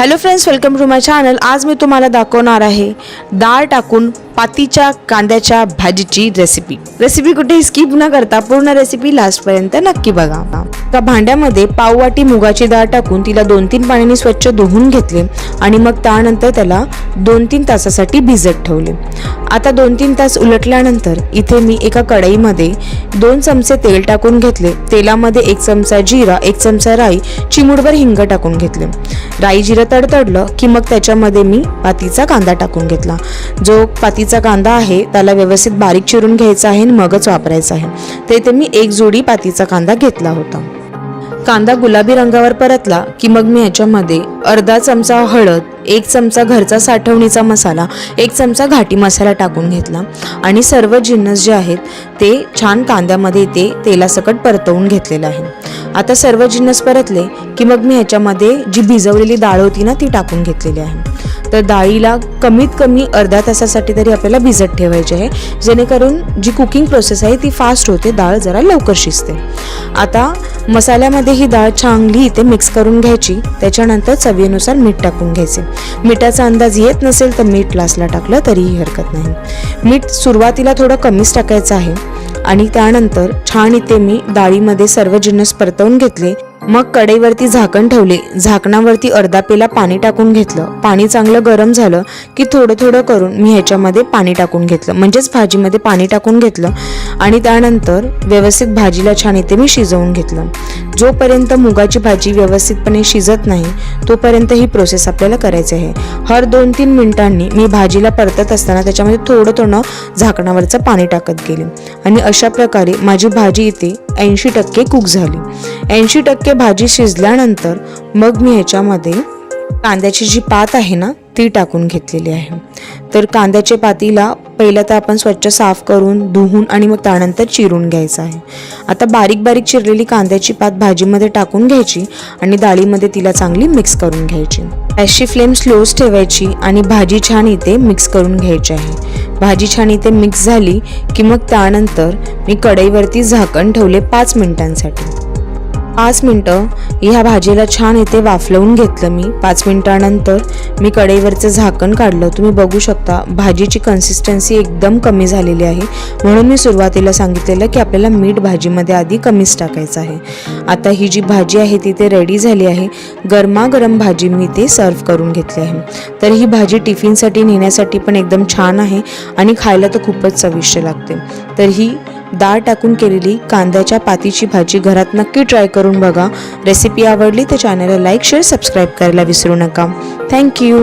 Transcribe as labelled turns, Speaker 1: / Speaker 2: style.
Speaker 1: Hello friends, welcome to my channel. आज मी तुम्हाला दाखवणार आहे डाळ टाकून पातीच्या कांद्याच्या भाजीची रेसिपी कुठे स्किप न करता पूर्ण रेसिपी लास्ट पर्यंत नक्की बघा। एका भांड्यामध्ये पाव वाटी मुगाची डाळ टाकून तिला 2-3 पाण्याने स्वच्छ धुवून घेतले आणि मग त्यानंतर त्याला 2-3 तासासाठी भिजत ठेवले। आता 2-3 तास उलटल्यानंतर इथे मी एका कढईमध्ये 2 चमचे तेल टाकून घेतले। तेलामध्ये 1 चमचा जिरा, 1 चमचा राई, चिमूटभर हिंग टाकून घेतले। राई जिरं तडतडलं की मग त्याच्यामध्ये मी पातीचा कांदा टाकून घेतला। जो पातीचा कांदा आहे त्याला व्यवस्थित बारीक चिरून घ्यायचा आहे आणि मगच वापरायचा आहे। ते मी 1 जोडी पातीचा कांदा घेतला होता। कांदा गुलाबी रंगावर परतला की मग मी याच्यामध्ये अर्धा चमचा हळद, 1 चमचा घरचा साठवणीचा मसाला, 1 चमचा घाटी मसाला टाकून घेतला आणि सर्व जिन्नस जे आहेत ते छान कांद्यामध्ये ते तेलासकट परतवून घेतलेलं आहे। आता सर्व जिन्नस परतले की मग मी ह्याच्यामध्ये जी भिजवलेली डाळ होती ना ती टाकून घेतलेली आहे। तर डाळीला कमीत कमी अर्धा तासासाठी तरी आपल्याला भिजत ठेवायची आहे, जेणेकरून जी कुकिंग प्रोसेस आहे ती फास्ट होते, डाळ जरा लवकर शिजते। आता मसाल्यामध्ये ही डाळ चांगली इथे मिक्स करून घ्यायची। त्याच्यानंतर चवीनुसार मीठ टाकून घ्यायचे। मिठाचा अंदाज येत नसेल तर मीठ लास्टला टाकलं तरीही हरकत नाही। मीठ सुरुवातीला थोडं कमीच टाकायचं आहे आणि त्यानंतर छान इथे मी डाळीमध्ये सर्व जिन्नस परतवून घेतले। मग कढईवरती झाकण ठेवले। झाकणावरती अर्धा पेला पाणी टाकून घेतलं। पाणी चांगलं गरम झालं की थोडं थोडं करून मी ह्याच्यामध्ये पाणी टाकून घेतलं, म्हणजेच भाजीमध्ये पाणी टाकून घेतलं आणि त्यानंतर व्यवस्थित भाजीला छान इथे मी शिजवून घेतलं। जोपर्यंत मुगाची भाजी व्यवस्थितपणे शिजत नाही तोपर्यंत ही प्रोसेस आपल्याला करायची आहे। हर 2-3 मिनिटांनी मी भाजीला परतत असताना त्याच्यामध्ये थोडं थोडं झाकणावरचं पाणी टाकत गेले आणि अशा प्रकारे माझी भाजी इथे 80% कुक झाली। 80% भाजी शिजल्यानंतर मग मी ह्याच्यामध्ये कांद्याची जी पात आहे ना ती टाकून घेतलेली आहे। तर कांद्याच्या पातीला पहिला तर आपण स्वच्छ साफ करून धुवून आणि मग त्यानंतर चिरून घ्यायचं आहे। आता बारीक बारीक चिरलेली कांद्याची पात भाजीमध्ये टाकून घ्यायची आणि डाळीमध्ये तिला चांगली मिक्स करून घ्यायची। गॅसची फ्लेम स्लोच ठेवायची आणि भाजी छान इथे मिक्स करून घ्यायची आहे। भाजी छान इथे मिक्स झाली की मग त्यानंतर मी कढईवरती झाकण ठेवले 5 मिनिटांसाठी। 5 मिनिटं ह्या भाजीला छान इथे वाफलवून घेतलं मी। 5 मिनिटानंतर मी कढईवरचं झाकण काढलं। तुम्ही बघू शकता भाजीची कन्सिस्टन्सी एकदम कमी झालेली आहे, म्हणून मी सुरुवातीला सांगितलेलं की आपल्याला मीठ भाजीमध्ये आधी कमीच टाकायचं आहे। आता ही जी भाजी आहे ती ते रेडी झाली आहे। गरमागरम भाजी मी ते सर्व करून घेतली आहे। तर ही भाजी टिफिनसाठी नेण्यासाठी पण एकदम छान आहे आणि खायला तर खूपच चविष्ट लागते। तर ही डाळ टाकून केलेली कांद्याच्या पातीची भाजी घरात नक्की ट्राय करून बघा। रेसिपी आवडली तर चॅनलला लाईक, शेअर, सबस्क्राईब करायला विसरू नका। थँक्यू।